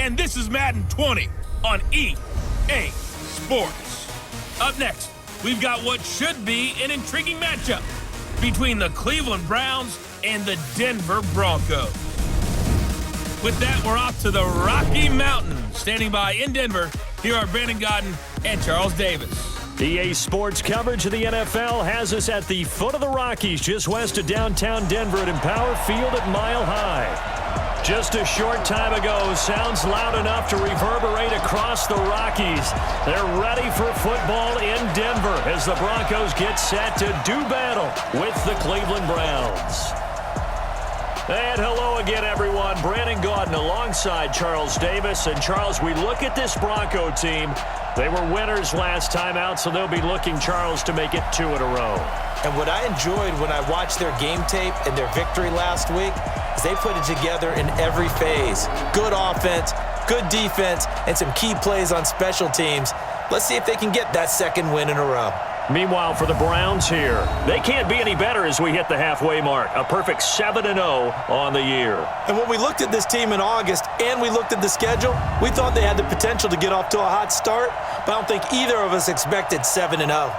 and this is Madden 20 on EA Sports. Up next, we've got what should be an intriguing matchup between the Cleveland Browns and the Denver Broncos. With that, we're off to the Rocky Mountains. Standing by in Denver, here are Brandon Godden and Charles Davis. EA Sports coverage of the NFL has us at the foot of the Rockies, just west of downtown Denver at Empower Field at Mile High. Just a short time ago, sounds loud enough to reverberate across the Rockies. They're ready for football in Denver as the Broncos get set to do battle with the Cleveland Browns. And hello again, everyone. Brandon Gaudin alongside Charles Davis. And Charles, we look at this Bronco team. They were winners last time out, so they'll be looking, Charles, to make it 2 in a row. And what I enjoyed when I watched their game tape and their victory last week is they put it together in every phase. Good offense, good defense, and some key plays on special teams. Let's see if they can get that second win in a row. Meanwhile, for the Browns here, they can't be any better as we hit the halfway mark. A perfect 7-0 on the year. And when we looked at this team in August and we looked at the schedule, we thought they had the potential to get off to a hot start, but I don't think either of us expected 7-0.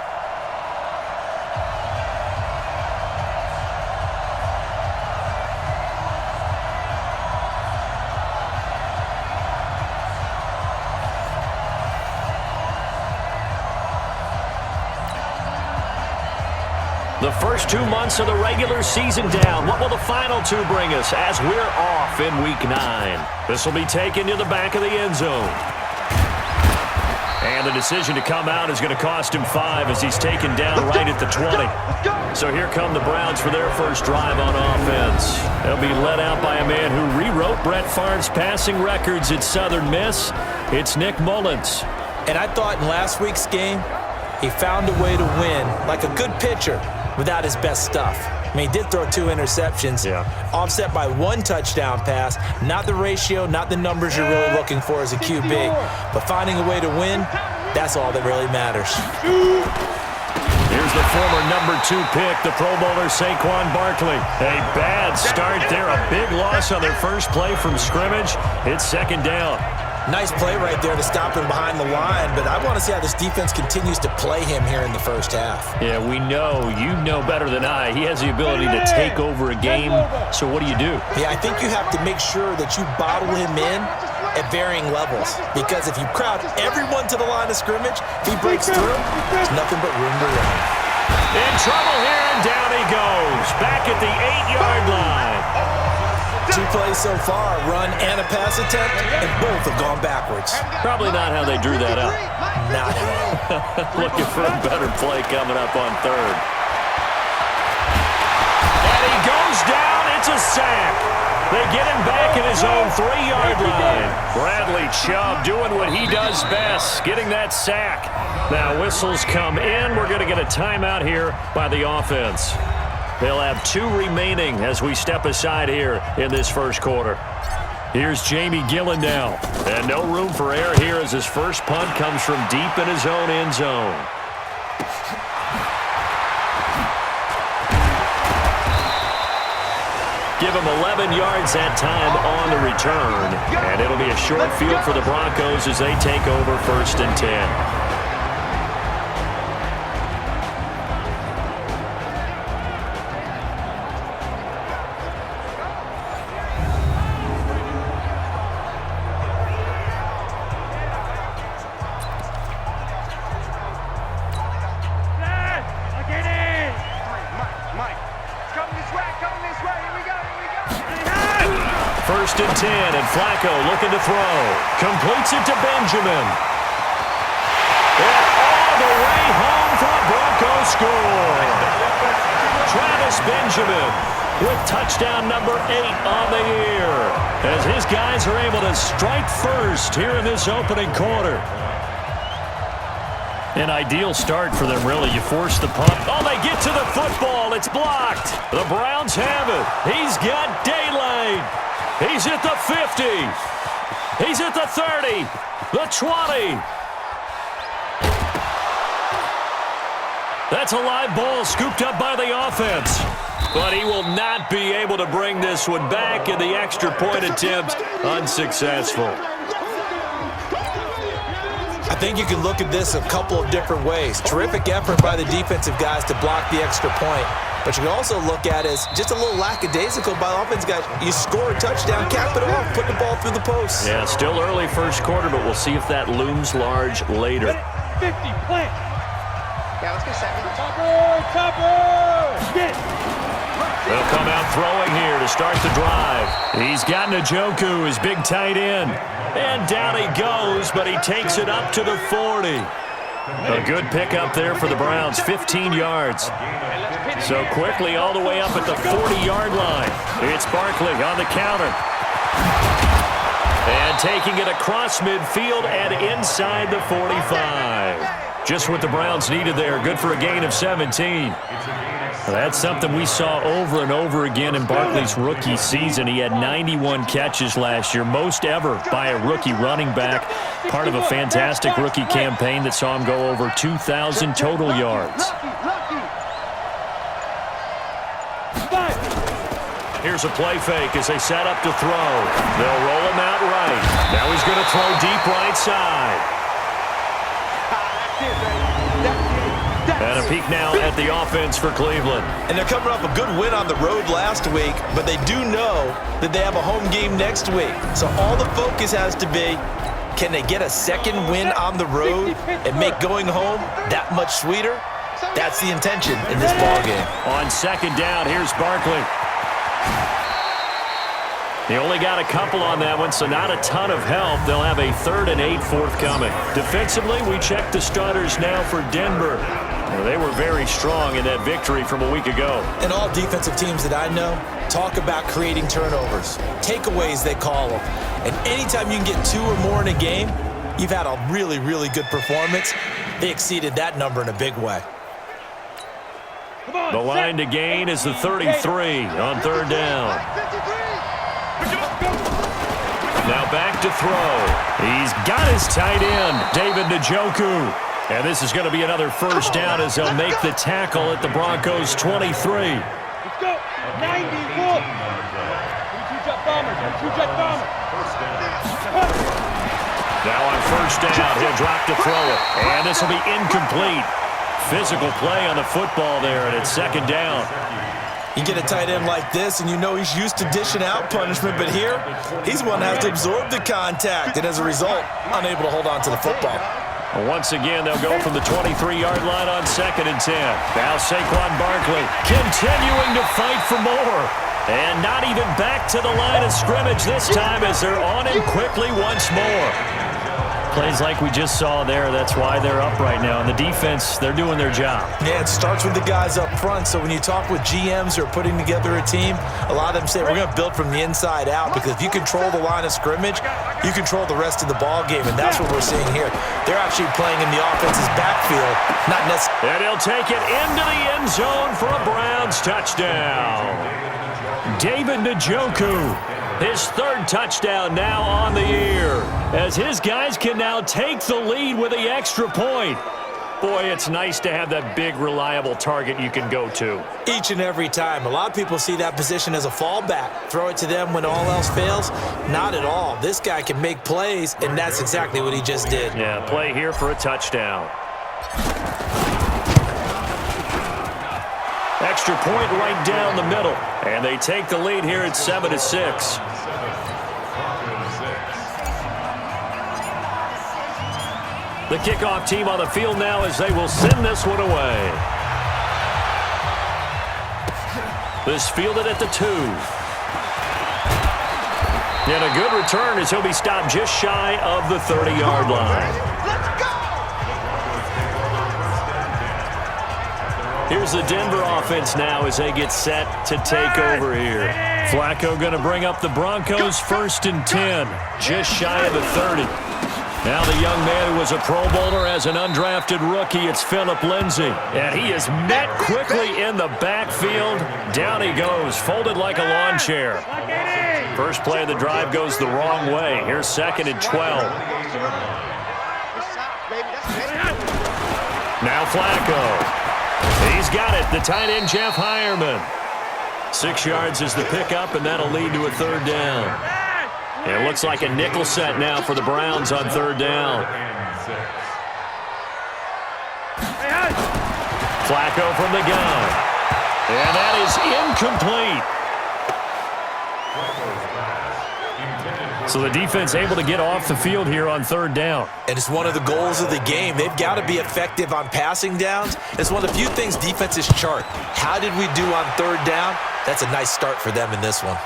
The first 2 months of the regular season down. What will the final 2 bring us as we're off in Week 9? This will be taken to the back of the end zone. And the decision to come out is going to cost him 5 as he's taken down right at the 20. So here come the Browns for their first drive on offense. They'll be led out by a man who rewrote Brett Favre's passing records at Southern Miss. It's Nick Mullens. And I thought in last week's game, he found a way to win like a good pitcher without his best stuff. I mean, he did throw 2 interceptions, offset by 1 touchdown pass. Not the ratio, not the numbers you're really looking for as a QB. But finding a way to win, that's all that really matters. Here's the former number 2 pick, the Pro Bowler Saquon Barkley. A bad start there, a big loss on their first play from scrimmage. It's second down. Nice play right there to stop him behind the line, but I want to see how this defense continues to play him here in the first half. Yeah, we know. You know better than I. He has the ability to take over a game, so what do? Yeah, I think you have to make sure that you bottle him in at varying levels, because if you crowd everyone to the line of scrimmage, if he breaks through, there's nothing but room to run. In trouble here, and down he goes. Back at the 8-yard line. 2 plays so far, run and a pass attempt, and both have gone backwards. Probably not how they drew that up. Not at all. Looking for a better play coming up on 3rd. And he goes down. It's a sack. They get him back at his own 3-yard line. Bradley Chubb doing what he does best, getting that sack. Now whistles come in. We're going to get a timeout here by the offense. They'll have 2 remaining as we step aside here in this first quarter. Here's Jamie Gillen now. And no room for error here as his first punt comes from deep in his own end zone. Give him 11 yards that time on the return. And it'll be a short field for the Broncos as they take over 1st and 10. First and 10, and Flacco looking to throw. Completes it to Benjamin. And all the way home for a Broncos score. Travis Benjamin with touchdown number 8 on the year, as his guys are able to strike first here in this opening quarter. An ideal start for them, really. You force the punt. Oh, they get to the football. It's blocked. The Browns have it. He's got daylight. He's at the 50. He's at the 30. The 20. That's a live ball scooped up by the offense. But he will not be able to bring this one back, and the extra point attempt unsuccessful. I think you can look at this a couple of different ways. Terrific effort by the defensive guys to block the extra point. But you can also look at it as just a little lackadaisical by the offense guys. You score a touchdown, cap it off, put the ball through the post. Yeah, still early first quarter, but we'll see if that looms large later. 50, plant. Yeah, let's go second. Topper! Get! They'll come out throwing here to start the drive. He's got Njoku, his big tight end. And down he goes, but he takes it up to the 40. A good pickup there for the Browns, 15 yards. So quickly all the way up at the 40-yard line. It's Barkley on the counter. And taking it across midfield and inside the 45. Just what the Browns needed there. Good for a gain of 17. That's something we saw over and over again in Barkley's rookie season. He had 91 catches last year, most ever by a rookie running back. Part of a fantastic rookie campaign that saw him go over 2,000 total yards. Here's a play fake as they set up to throw. They'll roll him out right. Now he's going to throw deep right side. And a peek now at the offense for Cleveland. And they're coming off a good win on the road last week, but they do know that they have a home game next week. So all the focus has to be, can they get a second win on the road and make going home that much sweeter? That's the intention in this ballgame. On second down, here's Barkley. They only got a couple on that one, so not a ton of help. They'll have a 3rd and 8 forthcoming. Defensively, we check the starters now for Denver. They were very strong in that victory from a week ago. And all defensive teams that I know talk about creating turnovers. Takeaways, they call them. And anytime you can get 2 or more in a game, you've had a really, really good performance. They exceeded that number in a big way. The line to gain is the 33 on 3rd down. Now back to throw. He's got his tight end, David Njoku. And this is going to be another first down as they'll make the tackle at the Broncos' 23. Let's go. 90, full. Two-jet bomber. Two-jet bomber. Now on first down, he'll drop to throw it. And this will be incomplete. Physical play on the football there, and it's 2nd down. You get a tight end like this, and you know he's used to dishing out punishment, but here, he's the one that has to absorb the contact, and as a result, unable to hold on to the football. Once again, they'll go from the 23-yard line on 2nd and 10. Now Saquon Barkley continuing to fight for more. And not even back to the line of scrimmage this time as they're on him quickly once more. Plays like we just saw there, that's why they're up right now. And the defense, they're doing their job. Yeah, it starts with the guys up front. So when you talk with GMs who are putting together a team, a lot of them say we're going to build from the inside out, because if you control the line of scrimmage, you control the rest of the ball game, and that's what we're seeing here. They're actually playing in the offense's backfield, not necessarily. And he'll take it into the end zone for a Browns touchdown. David Njoku, his 3rd touchdown now on the year, as his guys can now take the lead with the extra point. Boy, it's nice to have that big, reliable target you can go to. Each and every time. A lot of people see that position as a fallback. Throw it to them when all else fails. Not at all. This guy can make plays, and that's exactly what he just did. Yeah, play here for a touchdown. Extra point right down the middle. And they take the lead here at 7-6. The kickoff team on the field now as they will send this one away. This fielded at the 2. And a good return as he'll be stopped just shy of the 30-yard line. Here's the Denver offense now as they get set to take over here. Flacco going to bring up the Broncos 1st and 10, just shy of the 30. Now the young man who was a Pro Bowler as an undrafted rookie, it's Phillip Lindsay. And he is met quickly in the backfield. Down he goes, folded like a lawn chair. First play of the drive goes the wrong way. Here's 2nd and 12. Now Flacco. He's got it, the tight end, Jeff Hireman. 6 yards is the pickup, and that'll lead to a 3rd down. It looks like a nickel set now for the Browns on 3rd down. Flacco from the gun. And that is incomplete. So the defense able to get off the field here on third down. And it's one of the goals of the game. They've got to be effective on passing downs. It's one of the few things defenses chart. How did we do on third down? That's a nice start for them in this one.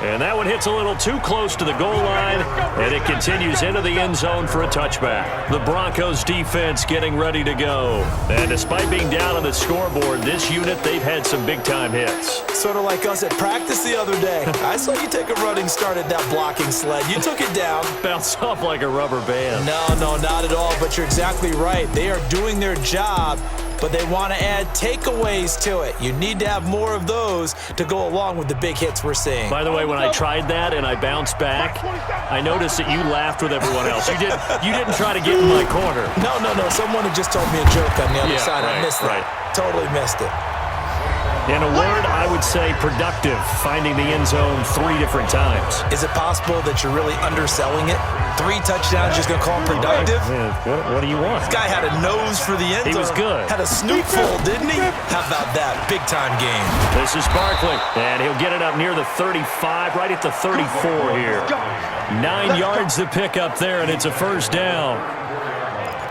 And that one hits a little too close to the goal line, and it continues into the end zone for a touchback. The Broncos defense getting ready to go. And despite being down on the scoreboard, this unit, they've had some big-time hits. Sort of like us at practice the other day. I saw you take a running start at that blocking sled. You took it down. Bounced off like a rubber band. No, not at all, but you're exactly right. They are doing their job, but they want to add takeaways to it. You need to have more of those to go along with the big hits we're seeing. By the way, when I tried that and I bounced back, I noticed that you laughed with everyone else. You didn't try to get in my corner. No. Someone had just told me a joke on the other side. Right, I missed that. Totally missed it. In a word, I would say productive, finding the end zone 3 different times. Is it possible that you're really underselling it? 3 touchdowns, just going to call him productive? What do you want? This guy had a nose for the end zone. He was good. Had a snoop full, didn't he? How about that? Big-time game. This is Barkley, and he'll get it up near the 35, right at the 34 here. 9 yards to pick up there, and it's a first down.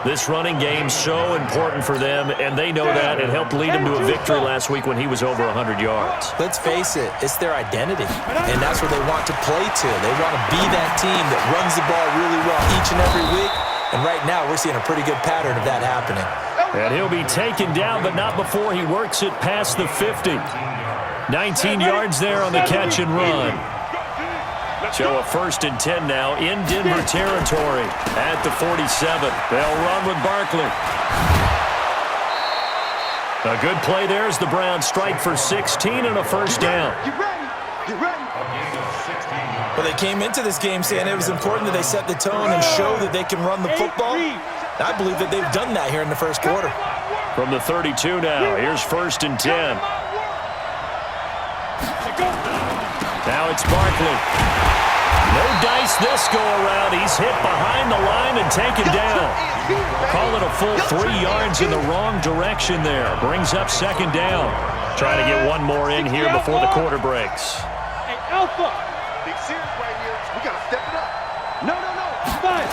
This running game so important for them, and they know that. It helped lead them to a victory last week when he was over 100 yards. Let's face it, it's their identity, and that's what they want to play to. They want to be that team that runs the ball really well each and every week, and right now we're seeing a pretty good pattern of that happening. And he'll be taken down, but not before he works it past the 50. 19 yards there on the catch and run. So a 1st and 10 now in Denver territory at the 47. They'll run with Barkley. A good play there as the Browns strike for 16 and a first down. Well, they came into this game saying it was important that they set the tone and show that they can run the football. I believe that they've done that here in the first quarter. From the 32 now, here's 1st and 10. Now it's Barkley. No dice this go-around. He's hit behind the line and taken down. Call it a full 3 yards in the wrong direction there. Brings up 2nd down. Trying to get one more in here before the quarter breaks. Hey, Alpha. Big series right here. We got to step it up. No. Fine.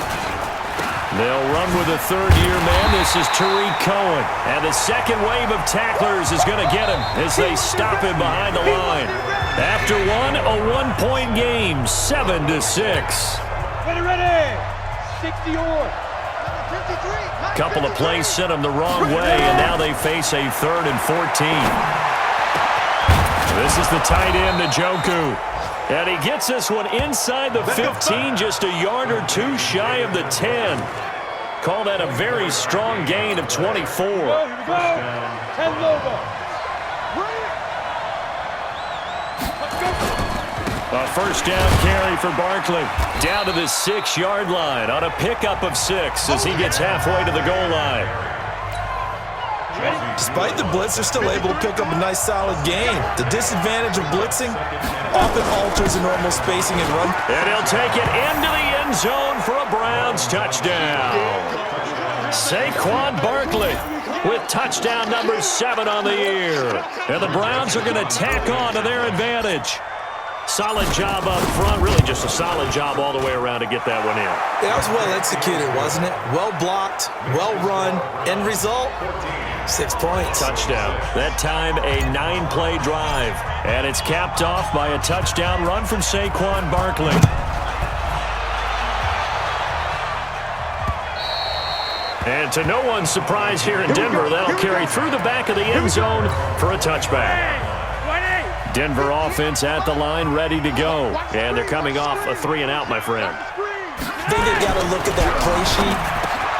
They'll run with a 3rd-year man. This is Tariq Cohen. And the second wave of tacklers is going to get him as they stop him behind the line. After one, a 1-point game, 7-6. Ready. 60 or. Couple of plays sent them the wrong way, and now they face a 3rd and 14. This is the tight end, Njoku. And he gets this one inside the 15, just a yard or 2 shy of the 10. Call that a very strong gain of 24. Here we go. 10 Lobo. A first down carry for Barkley. Down to the 6-yard line on a pickup of 6 as he gets halfway to the goal line. Despite the blitz, they're still able to pick up a nice solid gain. The disadvantage of blitzing often alters the normal spacing and run. And he'll take it into the end zone for a Browns touchdown. Saquon Barkley with touchdown number 7 on the year. And the Browns are going to tack on to their advantage. Solid job up front, really just a solid job all the way around to get that one in. Yeah, that was well executed, wasn't it? Well blocked, well run. End result, 6 points. Touchdown. That time a 9-play drive. And it's capped off by a touchdown run from Saquon Barkley. And to no one's surprise here in Denver, that'll carry through the back of the end zone for a touchback. Denver offense at the line, ready to go. And they're coming off a 3-and-out, my friend. I think they've got to look at that play sheet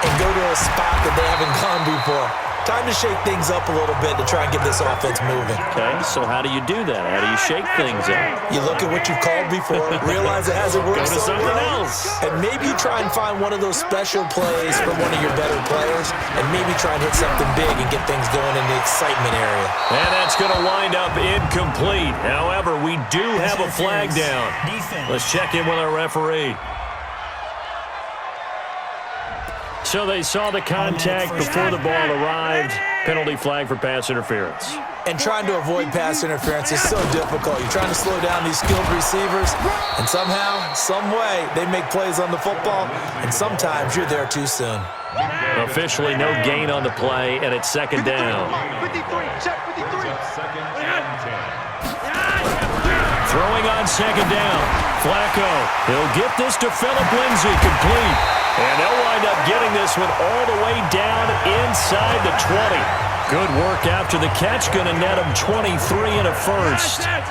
and go to a spot that they haven't gone before. Time to shake things up a little bit to try and get this offense moving. Okay, so how do you do that? How do you shake things up? You look at what you've called before, realize it hasn't worked Go to so something well, else. and maybe you try and find one of those special plays from one of your better players, and maybe try and hit something big and get things going in the excitement area. And that's going to wind up incomplete. However, we do have a flag down. Let's check in with our referee. So they saw the contact before the ball arrived. Penalty flag for pass interference. And trying to avoid pass interference is so difficult. You're trying to slow down these skilled receivers, and somehow, some way, they make plays on the football, and sometimes you're there too soon. Officially no gain on the play, and it's second down. 53, check 53. Throwing on second down. Flacco, he'll get this to Phillip Lindsay, complete. And they'll wind up getting this one all the way down inside the 20. Good work after the catch, going to net him 23 and a first. A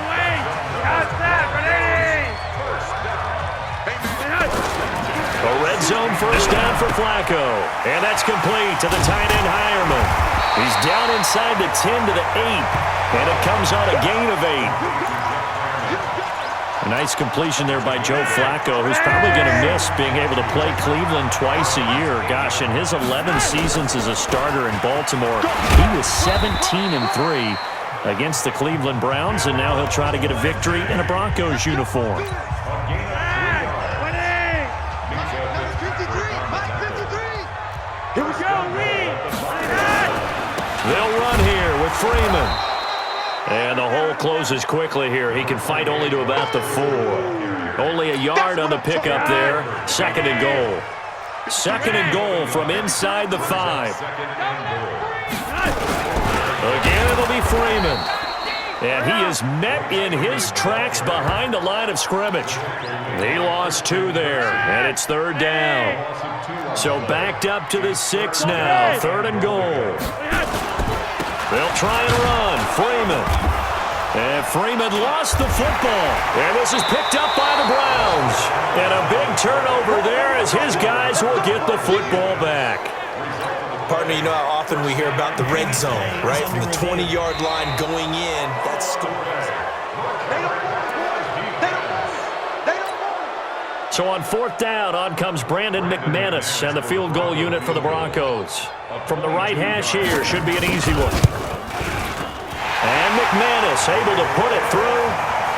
red zone first down for Flacco. And that's complete to the tight end Hireman. He's down inside the 10 to the 8. And it comes on a gain of 8. A nice completion there by Joe Flacco, who's probably going to miss being able to play Cleveland twice a year. Gosh, in his 11 seasons as a starter in Baltimore, he was 17-3 against the Cleveland Browns, and now he'll try to get a victory in a Broncos uniform. Here we go, Reed. They'll run here with Freeman. And the hole closes quickly here. He can fight only to about the 4. Only a yard on the pickup there. Second and goal. Second and goal from inside the 5. Again, it'll be Freeman. And he is met in his tracks behind the line of scrimmage. He lost 2 there, and it's third down. So backed up to the 6 now. Third and goal. They'll try and run. Freeman. And Freeman lost the football. And this is picked up by the Browns. And a big turnover there as his guys will get the football back. Partner, you know how often we hear about the red zone, right? From the 20-yard line going in, that's scoring. So on fourth down, on comes Brandon McManus and the field goal unit for the Broncos. From the right hash here, should be an easy one. And McManus able to put it through,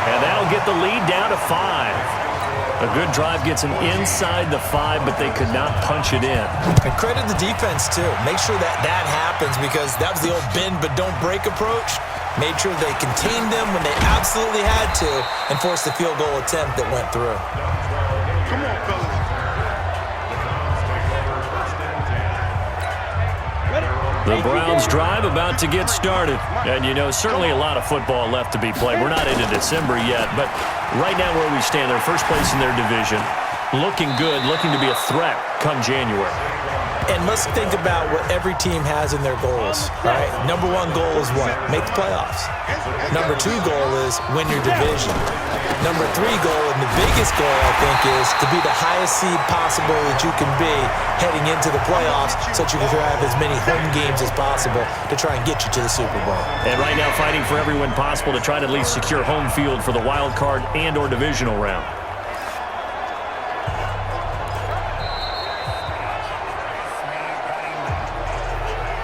and that'll get the lead down to 5. A good drive gets him inside the 5, but they could not punch it in. And credit the defense, too. Make sure that happens, because that was the old bend but don't break approach. Made sure they contained them when they absolutely had to and forced the field goal attempt that went through. Come on, fellas. The Browns drive about to get started. And, you know, certainly a lot of football left to be played. We're not into December yet, but right now where we stand, they're first place in their division. Looking good, looking to be a threat come January. And let's think about what every team has in their goals, right? Number 1 goal is what? Make the playoffs. Number 2 goal is win your division. Number 3 goal, and the biggest goal, I think, is to be the highest seed possible that you can be heading into the playoffs so that you can have as many home games as possible to try and get you to the Super Bowl. And right now fighting for every win possible to try to at least secure home field for the wild card and or divisional round.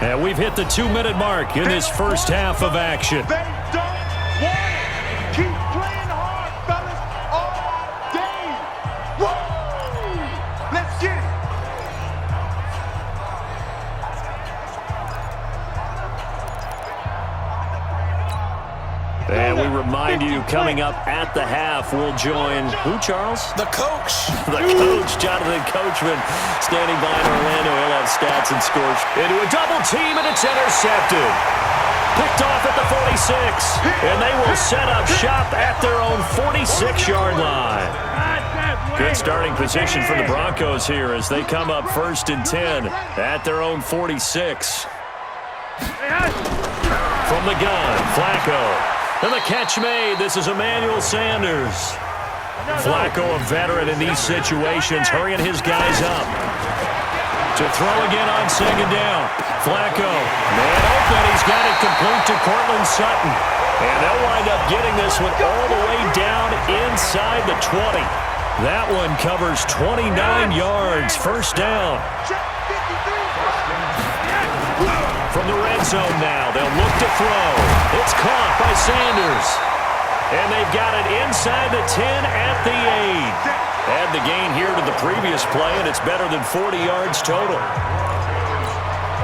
And we've hit the 2-minute mark in this first half of action. They don't want it. Keep playing hard, fellas, all day. Woo! Let's get it. And we remind you, coming up at the half, we'll join who, Charles? The coach. The coach, Jonathan Coachman, standing by in Orlando. He'll have stats and scores. Into a double team, and it's intercepted. Picked off at the 46. And they will set up shop at their own 46-yard line. Good starting position for the Broncos here as they come up 1st and 10 at their own 46. From the gun, Flacco. And the catch made. This is Emmanuel Sanders. Flacco, a veteran in these situations, hurrying his guys up. To throw again on second down. Flacco, man open. He's got it complete to Cortland Sutton. And they'll wind up getting this one all the way down inside the 20. That one covers 29 yards. First down. From the red zone now, they'll look to throw. It's caught by Sanders. And they've got it inside the 10 at the 8. Add the gain here to the previous play, and it's better than 40 yards total.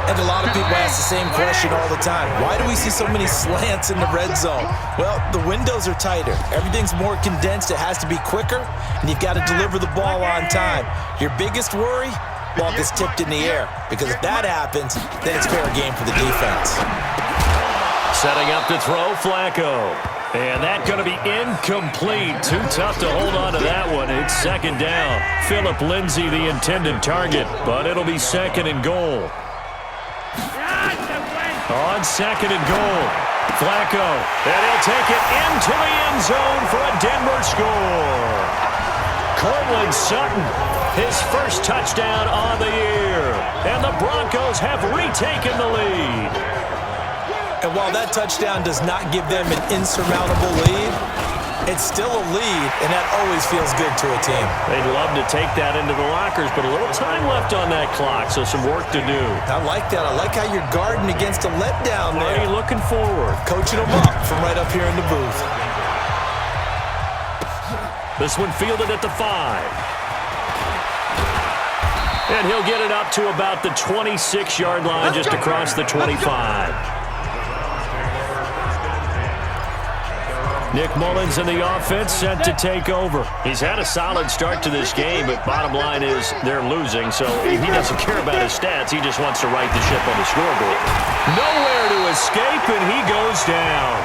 And a lot of people ask the same question all the time. Why do we see so many slants in the red zone? Well, the windows are tighter. Everything's more condensed. It has to be quicker, and you've got to deliver the ball on time. Your biggest worry? Ball gets tipped in the air. Because if that happens, then it's fair game for the defense. Setting up to throw, Flacco. And that's going to be incomplete. Too tough to hold on to that one. It's second down. Phillip Lindsay, the intended target, but it'll be second and goal. On second and goal, Flacco, and he'll take it into the end zone for a Denver score. Cortland Sutton, his first touchdown on the year, and the Broncos have retaken the lead. And while that touchdown does not give them an insurmountable lead, it's still a lead, and that always feels good to a team. They'd love to take that into the lockers, but a little time left on that clock, so some work to do. I like that. I like how you're guarding against a letdown there. Are you looking forward? Coaching them up from right up here in the booth. This one fielded at the 5. And he'll get it up to about the 26-yard line, just across the 25. Nick Mullens in the offense set to take over. He's had a solid start to this game, but bottom line is they're losing, so he doesn't care about his stats. He just wants to right the ship on the scoreboard. Nowhere to escape, and he goes down.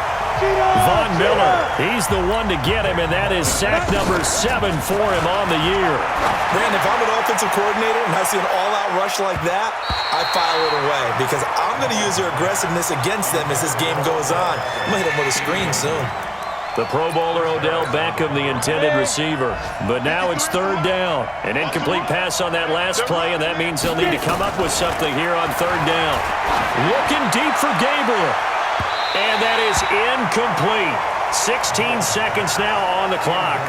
Von Miller, he's the one to get him, and that is sack number 7 for him on the year. Brandon, if I'm an offensive coordinator and I see an all-out rush like that, I file it away because I'm going to use their aggressiveness against them as this game goes on. I'm going to hit them with a screen soon. The Pro Bowler Odell Beckham, the intended receiver. But now it's third down. An incomplete pass on that last play, and that means they'll need to come up with something here on third down. Looking deep for Gabriel. And that is incomplete. 16 seconds now on the clock.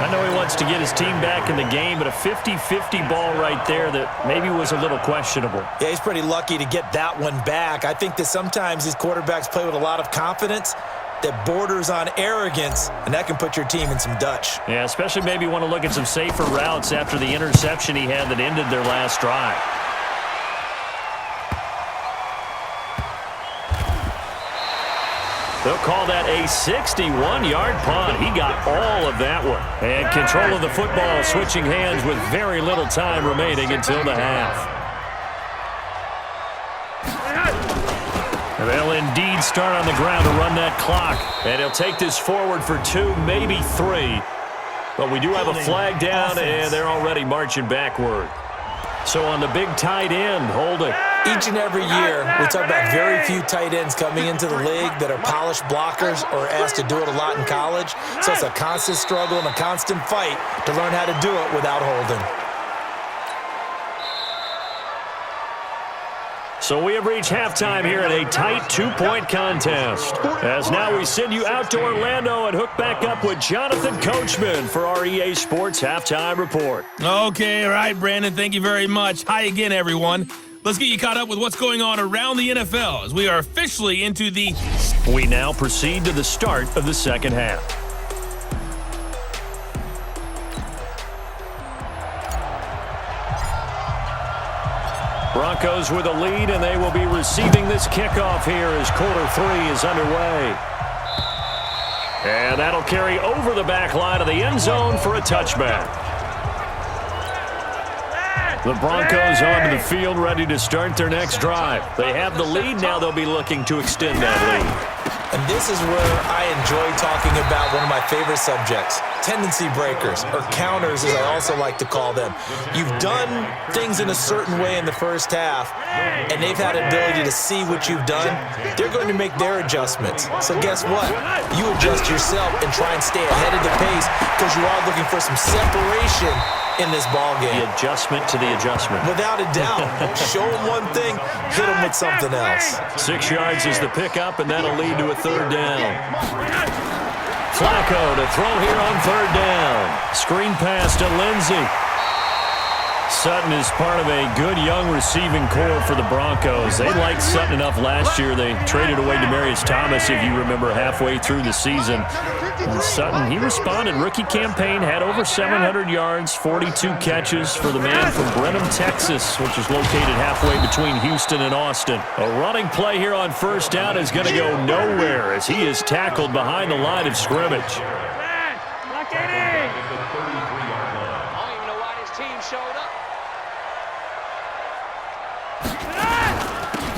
I know he wants to get his team back in the game, but a 50-50 ball right there that maybe was a little questionable. Yeah, he's pretty lucky to get that one back. I think that sometimes these quarterbacks play with a lot of confidence that borders on arrogance, and that can put your team in some Dutch. Yeah, especially maybe want to look at some safer routes after the interception he had that ended their last drive. They'll call that a 61-yard punt. He got all of that one. And control of the football, switching hands with very little time remaining until the half. They'll indeed start on the ground to run that clock. And he'll take this forward for 2, maybe 3. But we do have a flag down, and they're already marching backward. So on the big tight end, holding. Each and every year, we talk about very few tight ends coming into the league that are polished blockers or asked to do it a lot in college. So it's a constant struggle and a constant fight to learn how to do it without holding. So we have reached halftime here in a tight 2-point contest. As now we send you out to Orlando and hook back up with Jonathan Coachman for our EA Sports Halftime Report. Okay, all right, Brandon, thank you very much. Hi again, everyone. Let's get you caught up with what's going on around the NFL as we are officially into the... We now proceed to the start of the second half. Broncos with a lead, and they will be receiving this kickoff here as quarter 3 is underway. And that'll carry over the back line of the end zone for a touchback. The Broncos onto the field, ready to start their next drive. They have the lead now. They'll be looking to extend that lead. And this is where I enjoy talking about one of my favorite subjects, tendency breakers, or counters as I also like to call them. You've done things in a certain way in the first half, and they've had an ability to see what you've done. They're going to make their adjustments. So guess what? You adjust yourself and try and stay ahead of the pace because you are looking for some separation in this ball game. The adjustment to the adjustment. Without a doubt. Show them one thing, hit them with something else. 6 yards is the pickup, and that'll lead to a third down. Flacco to throw here on third down. Screen pass to Lindsay. Sutton is part of a good young receiving core for the Broncos. They liked Sutton enough last year. They traded away Demaryius Thomas, if you remember, halfway through the season. And Sutton, he responded. Rookie campaign, had over 700 yards, 42 catches for the man from Brenham, Texas, which is located halfway between Houston and Austin. A running play here on first down is going to go nowhere as he is tackled behind the line of scrimmage.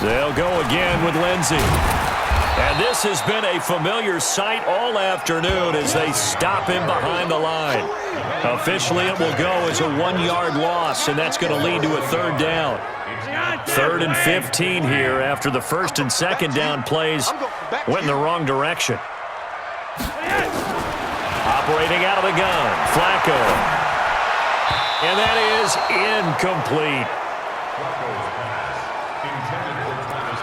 They'll go again with Lindsey. And this has been a familiar sight all afternoon as they stop him behind the line. Officially, it will go as a 1-yard loss, and that's going to lead to a third down. 3rd and 15 here after the first and second down plays went in the wrong direction. Operating out of the gun, Flacco. And that is incomplete.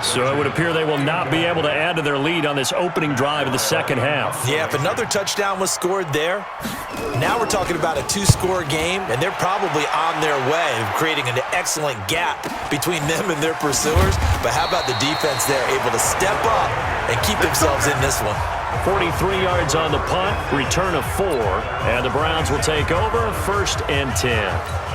So it would appear they will not be able to add to their lead on this opening drive of the second half. Yeah, if another touchdown was scored there, now we're talking about a 2-score game, and they're probably on their way of creating an excellent gap between them and their pursuers. But how about the defense there, able to step up and keep themselves in this one? 43 yards on the punt, return of 4, and the Browns will take over 1st and 10.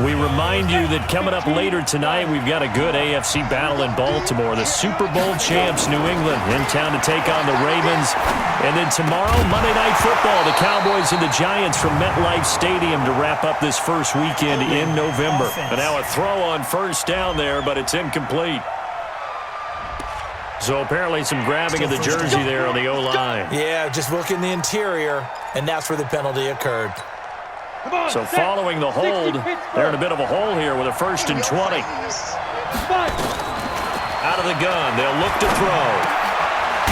We remind you that coming up later tonight, we've got a good AFC battle in Baltimore. The Super Bowl champs, New England, in town to take on the Ravens. And then tomorrow, Monday Night Football, the Cowboys and the Giants from MetLife Stadium to wrap up this first weekend in November. And now a throw on first down there, but it's incomplete. So apparently some grabbing of the jersey there on the O-line. Yeah, just look in the interior, and that's where the penalty occurred. So following the hold, they're in a bit of a hole here with a 1st and 20. Out of the gun, they'll look to throw.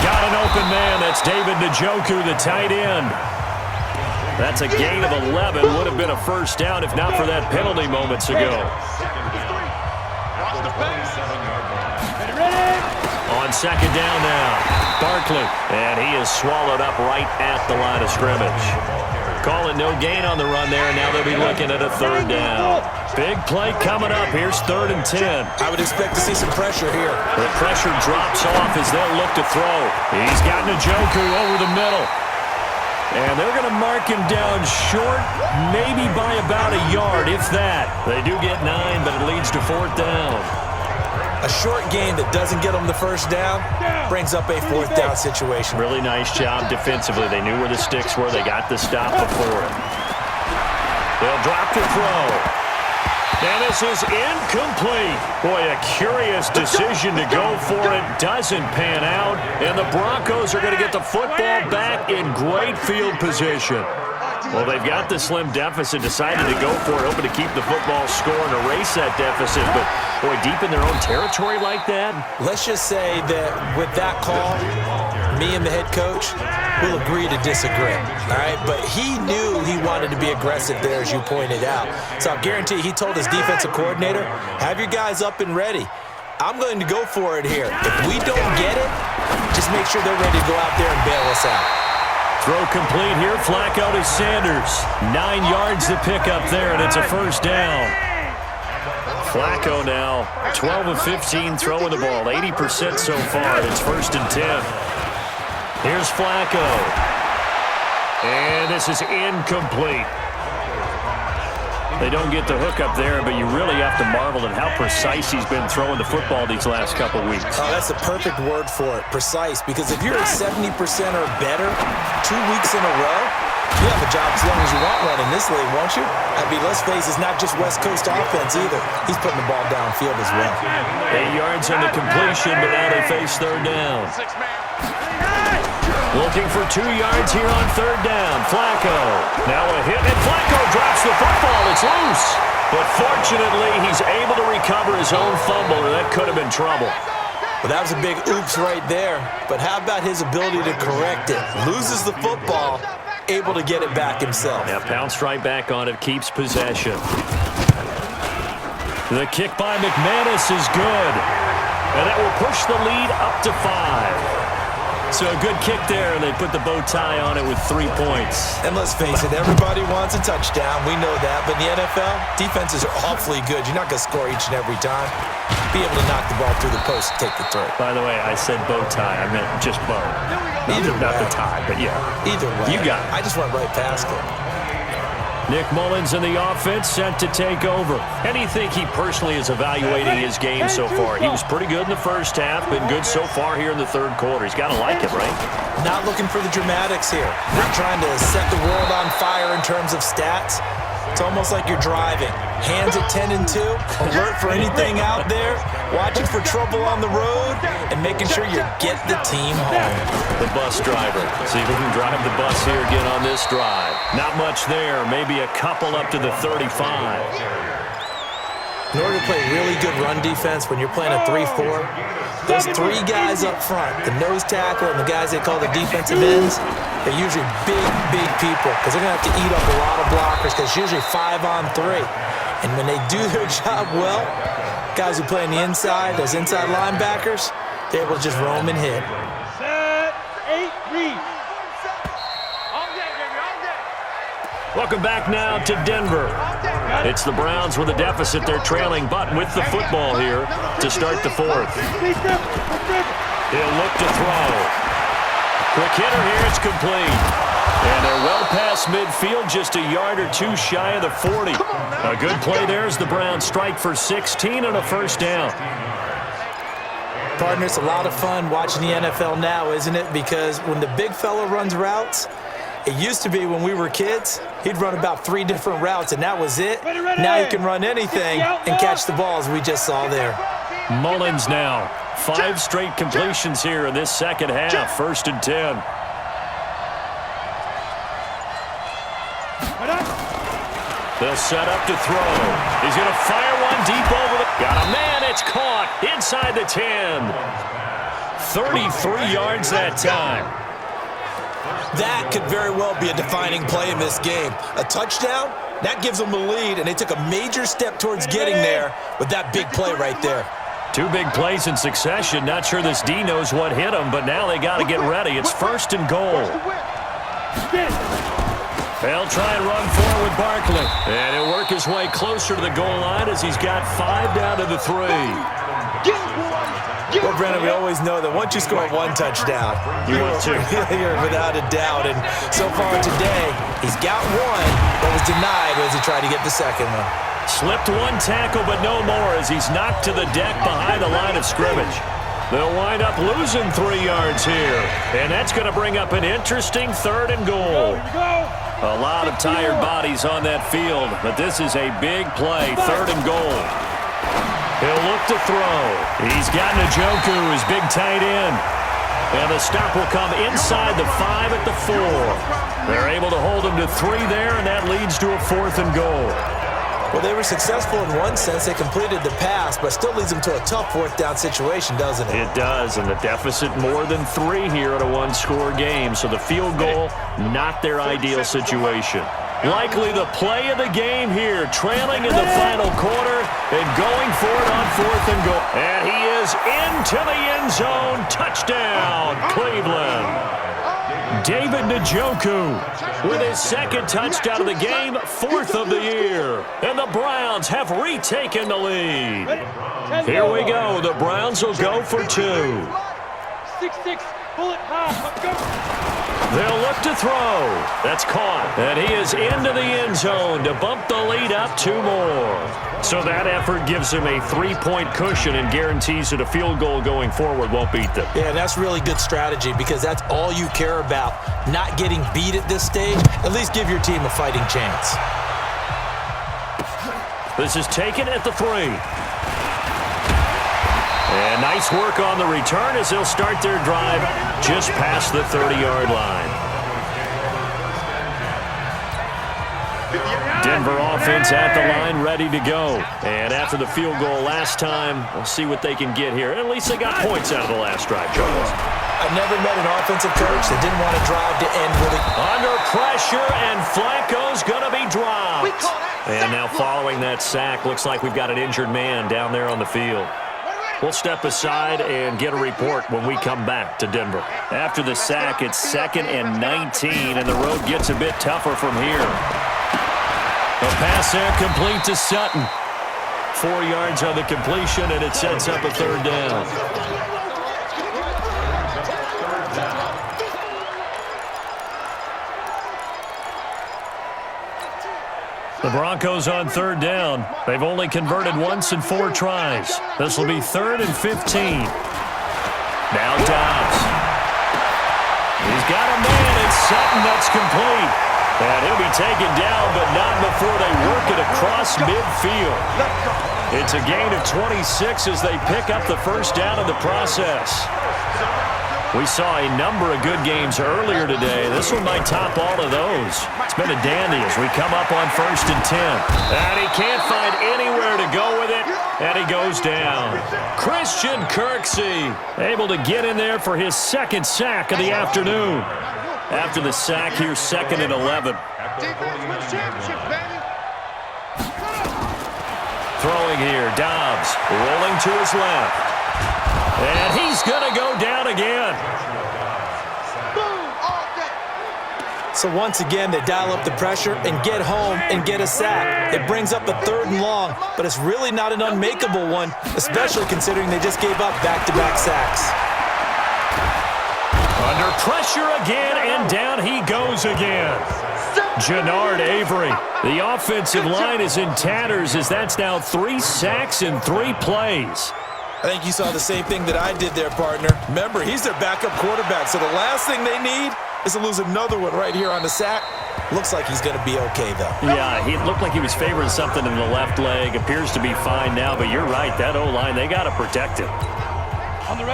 Got an open man, that's David Njoku, the tight end. That's a gain of 11, would have been a first down if not for that penalty moments ago. On second down now, Barkley, and he is swallowed up right at the line of scrimmage. Calling no gain on the run there, and now they'll be looking at a third down. Big play coming up. Here's 3rd and 10. I would expect to see some pressure here. The pressure drops off as they'll look to throw. He's got Njoku over the middle. And they're going to mark him down short, maybe by about a yard, if that. They do get 9, but it leads to 4th down. A short game that doesn't get them the first down brings up a 4th down situation. Really nice job defensively. They knew where the sticks were. They got the stop before it. They'll drop the throw. And this is incomplete. Boy, a curious decision to go for it. Doesn't pan out. And the Broncos are going to get the football back in great field position. Well, they've got the slim deficit, decided to go for it, hoping to keep the football score and erase that deficit. But, boy, deep in their own territory like that? Let's just say that with that call, me and the head coach will agree to disagree, all right? But he knew he wanted to be aggressive there, as you pointed out. So I guarantee he told his defensive coordinator, have your guys up and ready. I'm going to go for it here. If we don't get it, just make sure they're ready to go out there and bail us out. Throw complete here. Flacco to Sanders. 9 yards to pick up there, and it's a first down. Flacco now 12 of 15 throwing the ball. 80% so far. It's 1st and 10. Here's Flacco. And this is incomplete. They don't get the hook up there, but you really have to marvel at how precise he's been throwing the football these last couple weeks. Oh, that's a perfect word for it, precise, because if you're at 70% or better 2 weeks in a row, you have a job as long as you want running this league, won't you? I mean, let's face it, it's not just West Coast offense either. He's putting the ball downfield as well. 8 yards on the completion, but now they face third down. Looking for 2 yards here on third down. Flacco. Now a hit, and Flacco drops the football. It's loose. But fortunately, he's able to recover his own fumble, or that could have been trouble. Well, that was a big oops right there. But how about his ability to correct it? Loses the football, able to get it back himself. Yeah, pounced right back on it, keeps possession. The kick by McManus is good. And that will push the lead up to 5. So a good kick there, and they put the bow tie on it with 3 points. And let's face it, everybody wants a touchdown. We know that. But in the NFL, defenses are awfully good. You're not going to score each and every time. Be able to knock the ball through the post and take the throw. By the way, I said bow tie. I meant just bow. Not the tie, but yeah. Either way. You got it. I just went right past it. Nick Mullens in the offense set to take over. And you think he personally is evaluating his game so far? He was pretty good in the first half, been good so far here in the third quarter. He's got to like it, right? Not looking for the dramatics here. Not trying to set the world on fire in terms of stats. It's almost like you're driving. Hands at 10 and 2, alert for anything out there, watching for trouble on the road, and making sure you get the team home. The bus driver. See if he can drive the bus here again on this drive. Not much there. Maybe a couple up to the 35. In order to play really good run defense when you're playing a 3-4, those 3 guys up front, the nose tackle and the guys they call the defensive ends, they're usually big people because they're going to have to eat up a lot of blockers because it's usually 5 on 3. And when they do their job well, guys who play on the inside, those inside linebackers, they're able to just roam and hit. Set, 8, read. Welcome back now to Denver. It's the Browns with a deficit. They're trailing, but with the football here to start the fourth. He'll look to throw. Quick hitter here. It's complete. And they're well past midfield, just a yard or 2 shy of the 40. A good play there as the Browns strike for 16 and a first down. Partner, it's a lot of fun watching the NFL now, isn't it? Because when the big fella runs routes, it used to be when we were kids, he'd run about 3 different routes, and that was it. Now he can run anything and catch the balls we just saw there. Mullens now. 5 straight completions here in this second half. 1st and 10. They'll set up to throw. He's going to fire one deep over the... Got a man. It's caught inside the 10. 33 yards that time. That could very well be a defining play in this game. A touchdown, that gives them the lead, and they took a major step towards getting there with that big play right there. 2 big plays in succession. Not sure this D knows what hit him, but now they got to get ready. It's 1st and goal. They'll try and run forward with Barkley. And he'll work his way closer to the goal line as he's got 5 down to the 3. Well, Brennan, we always know that once you score 1 touchdown, you want 2. You're without a doubt. And so far today, he's got 1 that was denied as he tried to get the second one. Slipped 1 tackle, but no more as he's knocked to the deck behind the line of scrimmage. They'll wind up losing 3 yards here. And that's going to bring up an interesting 3rd and goal. A lot of tired bodies on that field, but this is a big play. 3rd and goal. He'll look to throw. He's got Njoku, his big tight end. And the stop will come inside the 5 at the 4. They're able to hold him to 3 there, and that leads to a 4th and goal. Well, they were successful in one sense. They completed the pass, but still leads them to a tough 4th down situation, doesn't it? It does, and the deficit more than 3 here in a 1-score game. So the field goal, not their ideal situation. Likely the play of the game here, trailing in the final quarter and going for it on 4th and goal. And he is into the end zone. Touchdown, Cleveland. David Njoku with his 2nd touchdown of the game, 4th of the year. And the Browns have retaken the lead. Here we go. The Browns will go for 2. 6-6, bullet high, go. They'll look to throw. That's caught. And he is into the end zone to bump the lead up 2 more. So that effort gives him a 3-point cushion and guarantees that a field goal going forward won't beat them. Yeah, that's really good strategy because that's all you care about. Not getting beat at this stage. At least give your team a fighting chance. This is taken at the 3. And nice work on the return as they'll start their drive just past the 30-yard line. Denver offense at the line, ready to go. And after the field goal last time, we'll see what they can get here. At least they got points out of the last drive, Charles. I've never met an offensive coach that didn't want to drive to end with it. Under pressure, and Flacco's going to be dropped. And now following that sack, looks like we've got an injured man down there on the field. We'll step aside and get a report when we come back to Denver. After the sack, it's 2nd and 19, and the road gets a bit tougher from here. The pass there complete to Sutton. 4 yards on the completion, and it sets up a 3rd down. The Broncos on 3rd down. They've only converted once in 4 tries. This will be 3rd and 15. Now Dobbs. He's got a man. It's Sutton. That's complete. And he'll be taken down, but not before they work it across midfield. It's a gain of 26 as they pick up the 1st down in the process. We saw a number of good games earlier today. This one might top all of those. It's been a dandy as we come up on 1st and 10. And he can't find anywhere to go with it, and he goes down. Christian Kirksey able to get in there for his 2nd sack of the afternoon. After the sack, here's 2nd and 11. Throwing here, Dobbs rolling to his left. And he's going to go down again. So once again, they dial up the pressure and get home and get a sack. It brings up a 3rd and long, but it's really not an unmakeable one, especially considering they just gave up back-to-back sacks. Under pressure again, and down he goes again. Jannard Avery. The offensive line is in tatters as that's now 3 sacks in 3 plays. I think you saw the same thing that I did there, partner. Remember, he's their backup quarterback, so the last thing they need is to lose another one right here on the sack. Looks like he's going to be okay, though. Yeah, he looked like he was favoring something in the left leg. Appears to be fine now, but you're right. That O-line, they got to protect him.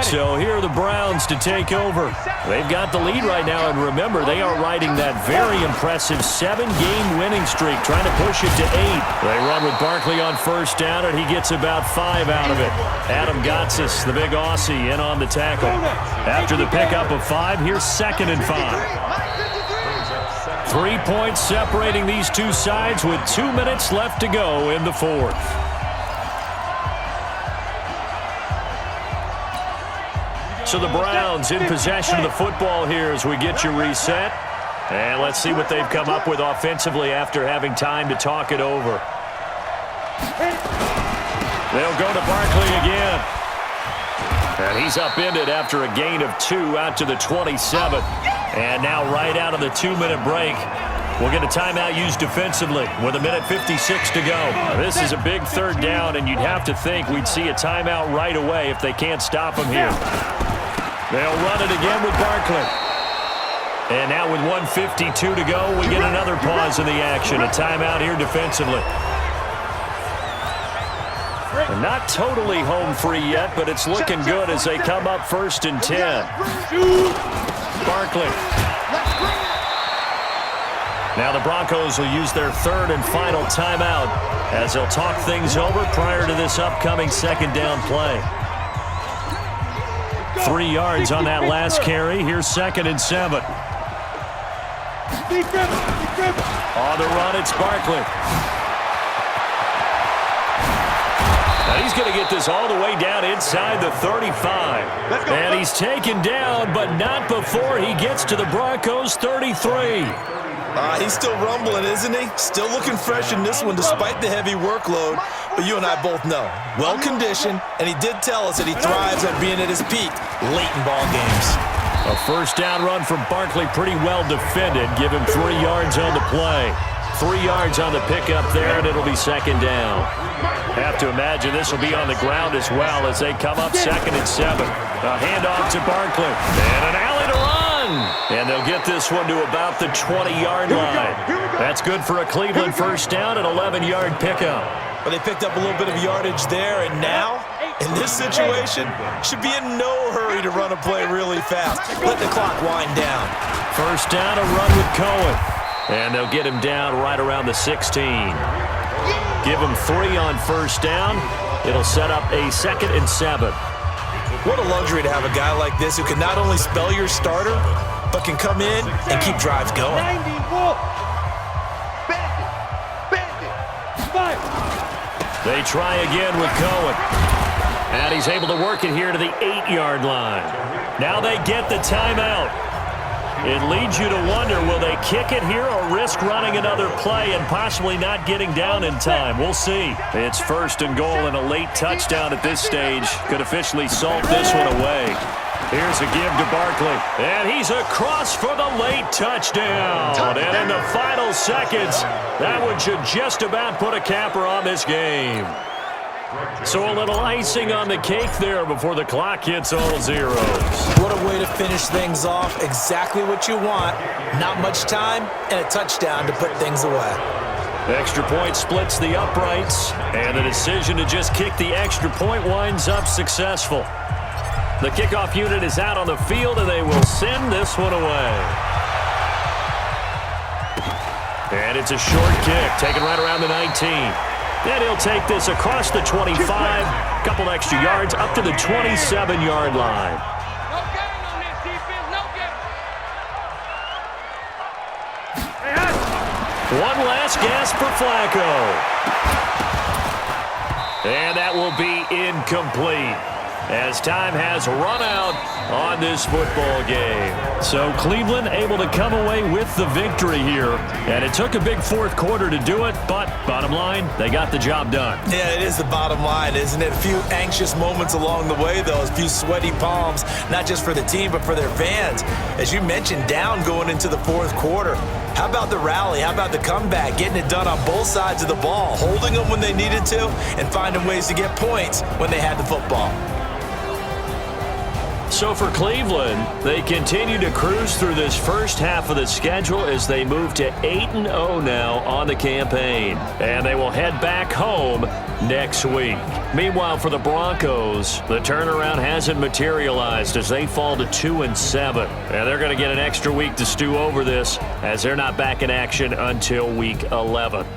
So here are the Browns to take over. They've got the lead right now, and remember, they are riding that very impressive 7-game winning streak, trying to push it to 8. They run with Barkley on 1st down, and he gets about 5 out of it. Adam Gotsis, the big Aussie, in on the tackle. After the pickup of 5, here's 2nd and 5. 3 points separating these two sides with 2 minutes left to go in the 4th. So the Browns in possession of the football here as we get you reset. And let's see what they've come up with offensively after having time to talk it over. They'll go to Barkley again. And he's upended after a gain of 2 out to the 27. And now right out of the 2-minute break, we'll get a timeout used defensively with 1:56 to go. This is a big 3rd down, and you'd have to think we'd see a timeout right away if they can't stop him here. They'll run it again with Barkley. And now with 1:52 to go, we get another pause in the action. A timeout here defensively. And not totally home free yet, but it's looking good as they come up 1st and 10. Barkley. Now the Broncos will use their 3rd and final timeout as they'll talk things over prior to this upcoming 2nd down play. 3 yards on that last carry. Here's 2nd and 7. On the run, it's Barkley. Now he's going to get this all the way down inside the 35. And he's taken down, but not before he gets to the Broncos' 33. He's still rumbling, isn't he? Still looking fresh in this one despite the heavy workload. But you and I both know, well-conditioned, and he did tell us that he thrives on being at his peak late in ball games. A 1st down run from Barkley, pretty well defended. Give him 3 yards on the play. 3 yards on the pickup there, and it'll be 2nd down. Have to imagine this will be on the ground as well as they come up 2nd and 7. A handoff to Barkley. And an alley to run. And they'll get this one to about the 20-yard line. That's good for a Cleveland 1st down, an 11-yard pickup. But they picked up a little bit of yardage there, and now, in this situation, should be in no hurry to run a play really fast. Let the clock wind down. 1st down, a run with Cohen. And they'll get him down right around the 16. Give him 3 on 1st down. It'll set up a 2nd and 7. What a luxury to have a guy like this who can not only spell your starter, but can come in and keep drives going. They try again with Cohen. And he's able to work it here to the 8-yard line. Now they get the timeout. It leads you to wonder, will they kick it here or risk running another play and possibly not getting down in time? We'll see. It's 1st and goal, and a late touchdown at this stage could officially salt this one away. Here's a give to Barkley, and he's across for the late touchdown. And in the final seconds, that one should just about put a capper on this game. So a little icing on the cake there before the clock hits all zeros. What a way to finish things off. Exactly what you want. Not much time and a touchdown to put things away. Extra point splits the uprights, and the decision to just kick the extra point winds up successful. The kickoff unit is out on the field, and they will send this one away. And it's a short kick, taken right around the 19. Then he'll take this across the 25, couple extra yards, up to the 27-yard line. No gain on this defense, no gain. One last gasp for Flacco. And that will be incomplete, as time has run out on this football game. So Cleveland able to come away with the victory here. And it took a big 4th quarter to do it, but bottom line, they got the job done. Yeah, it is the bottom line, isn't it? A few anxious moments along the way, though. A few sweaty palms, not just for the team, but for their fans. As you mentioned, down going into the 4th quarter. How about the rally? How about the comeback? Getting it done on both sides of the ball, holding them when they needed to, and finding ways to get points when they had the football. So for Cleveland, they continue to cruise through this first half of the schedule as they move to 8-0 now on the campaign. And they will head back home next week. Meanwhile, for the Broncos, the turnaround hasn't materialized as they fall to 2-7. And they're going to get an extra week to stew over this as they're not back in action until week 11.